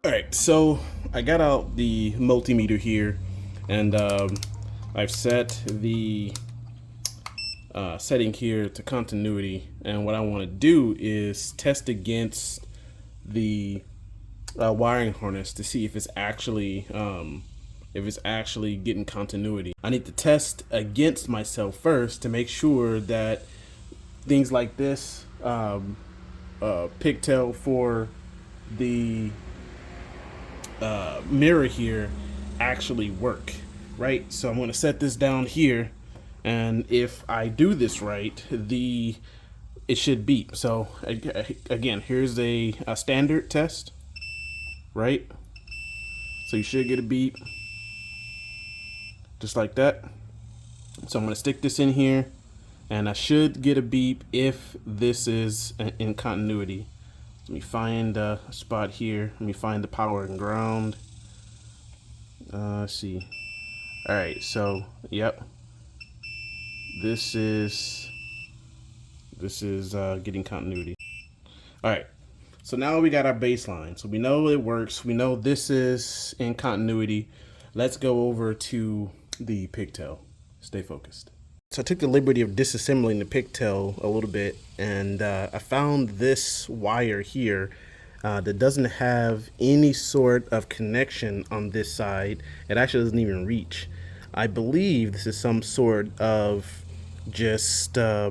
All right, so I got out the multimeter here, and I've set the setting here to continuity. And what I want to do is test against the wiring harness to see if it's actually getting continuity. I need to test against myself first to make sure that things like this pigtail for the mirror here actually work, right? So I'm going to set this down here, and if I do this right, it should beep. So again, here's a standard test, right? So you should get a beep just like that. So I'm going to stick this in here, and I should get a beep if this is in continuity. Let me find a spot here. Let me find the power and ground. Let's see. All right, so yep, this is getting continuity. All right, so now we got our baseline. So we know it works. We know this is in continuity. Let's go over to the pigtail. Stay focused. So I took the liberty of disassembling the pigtail a little bit, and I found this wire here that doesn't have any sort of connection on this side. It actually doesn't even reach. I believe this is some sort of just, I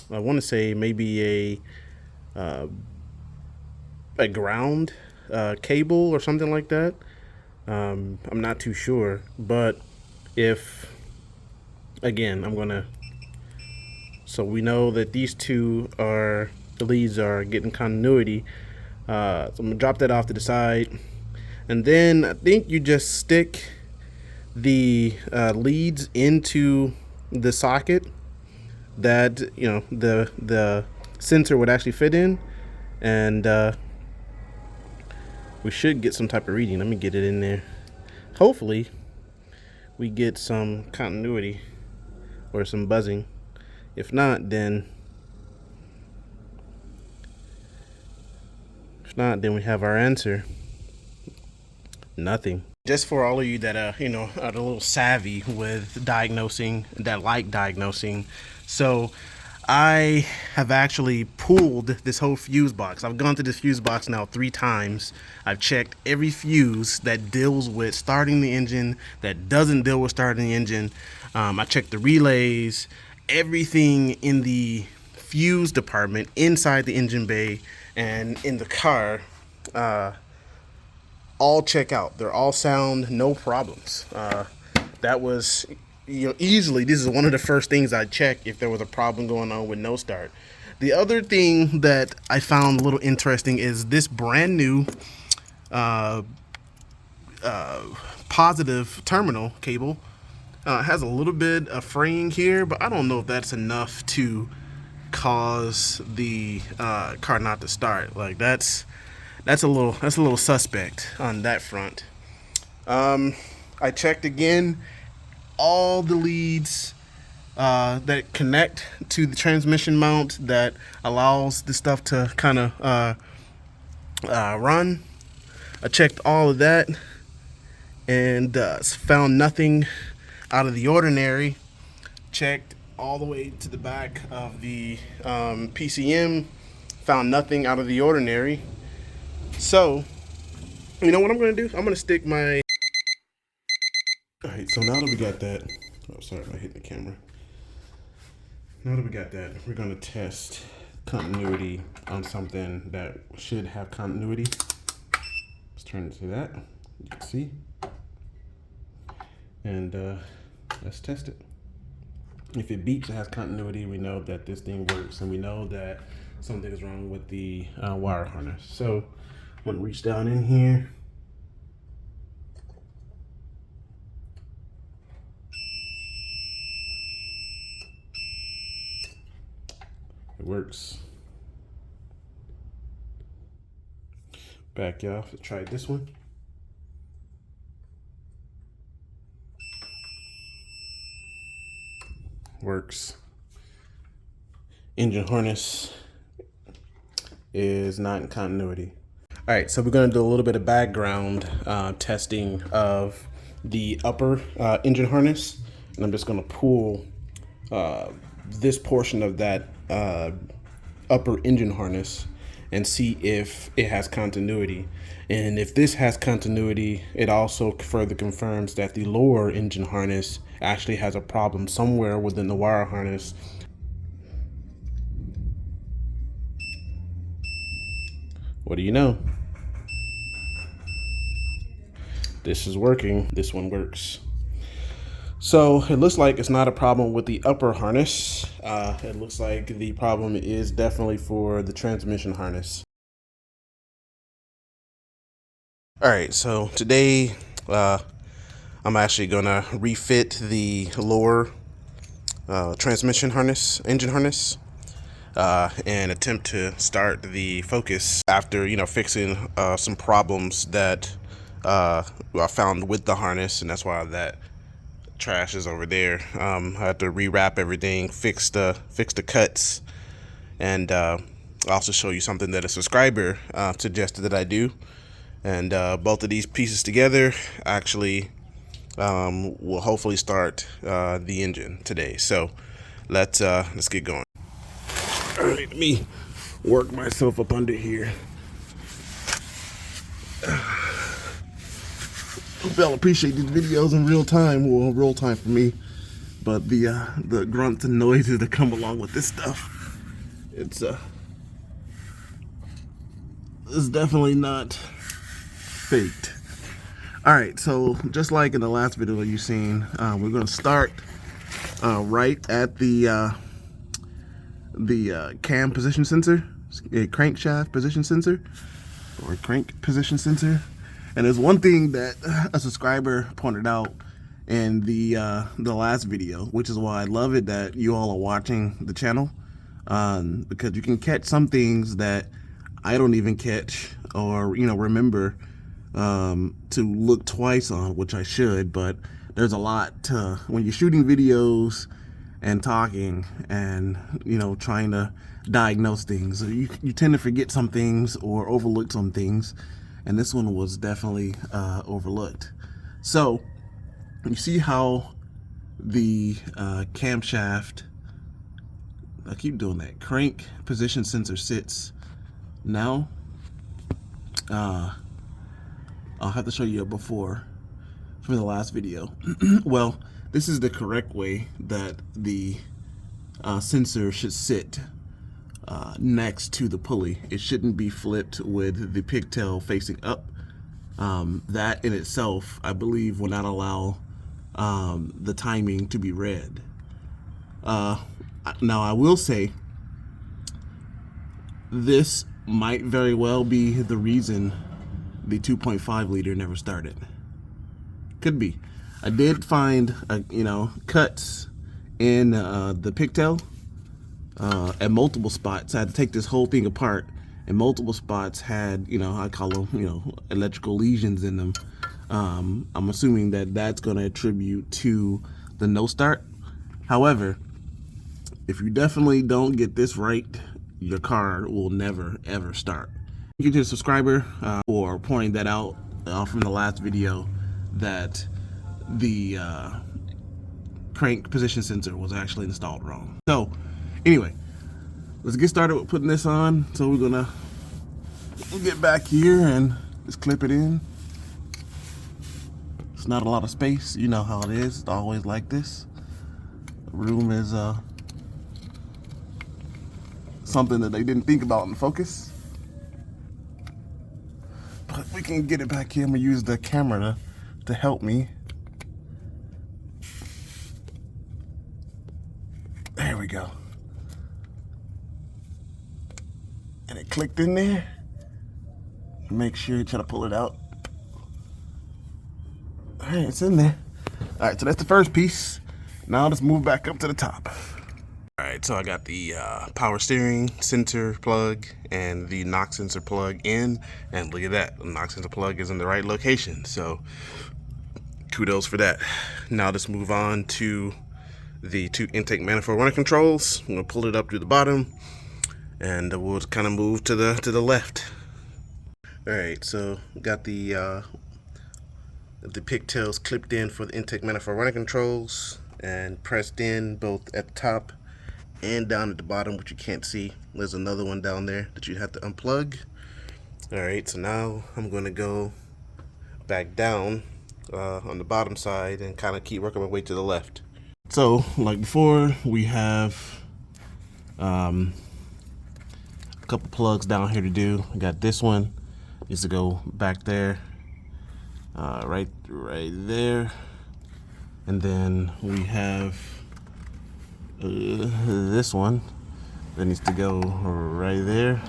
want to say maybe a ground cable or something like that. I'm not too sure, but if again, so we know that these two the leads are getting continuity. So I'm gonna drop that off to the side. And then I think you just stick the leads into the socket that, the sensor would actually fit in. And we should get some type of reading. Let me get it in there. Hopefully we get some continuity or some buzzing. If not, then we have our answer. Nothing. Just for all of you that are a little savvy with diagnosing, that like diagnosing. So I have actually pulled this whole fuse box. I've gone to this fuse box now 3 times. I've checked every fuse that deals with starting the engine, that doesn't deal with starting the engine. I checked the relays, everything in the fuse department, inside the engine bay and in the car, all check out. They're all sound, no problems. That was, easily, this is one of the first things I'd check if there was a problem going on with no start. The other thing that I found a little interesting is this brand new positive terminal cable has a little bit of fraying here, but I don't know if that's enough to cause the car not to start. Like that's a little suspect on that front. I checked again all the leads that connect to the transmission mount that allows the stuff to kind of run. I checked all of that and found nothing out of the ordinary. Checked all the way to the back of the PCM, found nothing out of the ordinary. So, you know what I'm going to do? I'm going to stick my... Alright, so now that we got that... Oh, sorry if I hit the camera. Now that we got that, we're going to test continuity on something that should have continuity. Let's turn it to that. You can see. And let's test it. If it beeps and has continuity, we know that this thing works, and we know that something is wrong with the wire harness. So I'm going to reach down in here. It works. Back off. Let's try this one. Works. Engine harness is not in continuity. All right, so we're going to do a little bit of background testing of the upper engine harness, and I'm just going to pull this portion of that upper engine harness and see if it has continuity. And if this has continuity, it also further confirms that the lower engine harness actually has a problem somewhere within the wire harness. What do you know? This is working. This one works. So it looks like it's not a problem with the upper harness. It looks like the problem is definitely for the transmission harness. All right, so today I'm actually gonna refit the lower transmission harness, engine harness, and attempt to start the Focus after fixing some problems that I found with the harness, and that's why that trash is over there. I had to rewrap everything, fix the cuts, and I'll also show you something that a subscriber suggested that I do. And both of these pieces together actually will hopefully start the engine today. So let's get going. All right, let me work myself up under here. Hope y'all appreciate these videos in real time. Well, real time for me, but the grunts and noises that come along with this stuff, it's definitely not faked. All right, so just like in the last video you've seen, we're going to start right at the cam position sensor, a crankshaft position sensor, or crank position sensor. And there's one thing that a subscriber pointed out in the last video, which is why I love it that you all are watching the channel, because you can catch some things that I don't even catch or remember to look twice on, which I should. But there's a lot to when you're shooting videos and talking and trying to diagnose things. You tend to forget some things or overlook some things, and this one was definitely overlooked. So you see how the camshaft, I keep doing that, crank position sensor sits now. I'll have to show you a before from the last video. Well, this is the correct way that the sensor should sit next to the pulley. It shouldn't be flipped with the pigtail facing up. That in itself, I believe, will not allow the timing to be read. Now, I will say this might very well be the reason the 2.5 liter never started. Could be. I did find cuts in the pigtail at multiple spots. I had to take this whole thing apart, and multiple spots had I call them electrical lesions in them. I'm assuming that that's going to attribute to the no start. However, if you definitely don't get this right, your car will never ever start. Thank you to the subscriber for pointing that out from the last video, that the crank position sensor was actually installed wrong. So anyway, let's get started with putting this on. So we'll get back here and just clip it in. It's not a lot of space, you know how it is. It's always like this. The room is something that they didn't think about in Focus. But we can get it back here. I'm gonna use the camera to help me. There we go. And it clicked in there. Make sure you try to pull it out. All right, it's in there. All right, so that's the first piece. Now let's move back up to the top. All right, so I got the power steering sensor plug and the knock sensor plug in, and look at that, the knock sensor plug is in the right location. So kudos for that. Now let's move on to the two intake manifold running controls. I'm gonna pull it up to the bottom, and we'll kind of move to the left. All right, so got the pigtails clipped in for the intake manifold running controls and pressed in both at the top and down at the bottom, which you can't see. There's another one down there that you have to unplug. All right, so now I'm going to go back down on the bottom side and kind of keep working my way to the left. So, like before, we have a couple plugs down here to do. I got this one needs to go back there, right there, and then we have this one that needs to go right there,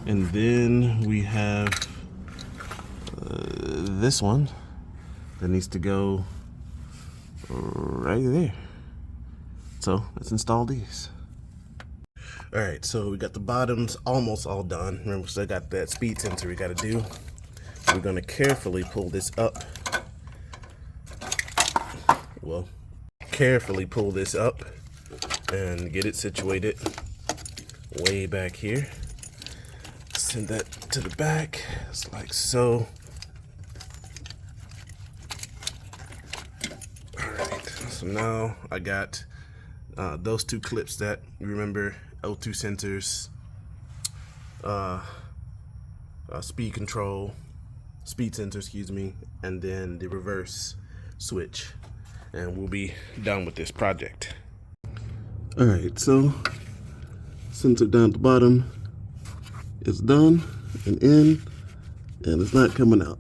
and then we have this one that needs to go right there. So let's install these. All right, so we got the bottoms almost all done. Remember, we still got that speed sensor we got to do. We're going to carefully pull this up. Well, carefully pull this up and get it situated way back here. Send that to the back, just like so. All right, so now I got those two clips that you remember, O2 sensors, speed sensor, excuse me, and then the reverse switch, and we'll be done with this project. All right, so sensor down at the bottom is done and in, and it's not coming out.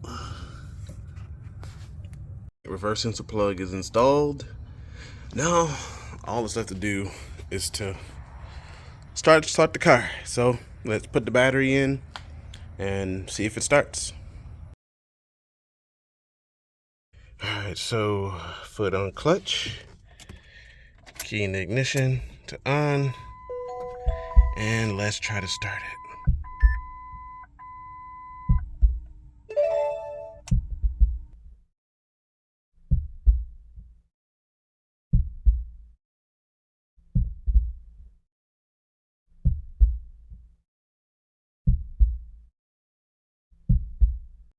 Reverse sensor plug is installed. Now all that's left to do is to start the car. So let's put the battery in and see if it starts. Alright, so foot on clutch, key in the ignition to on, and let's try to start it.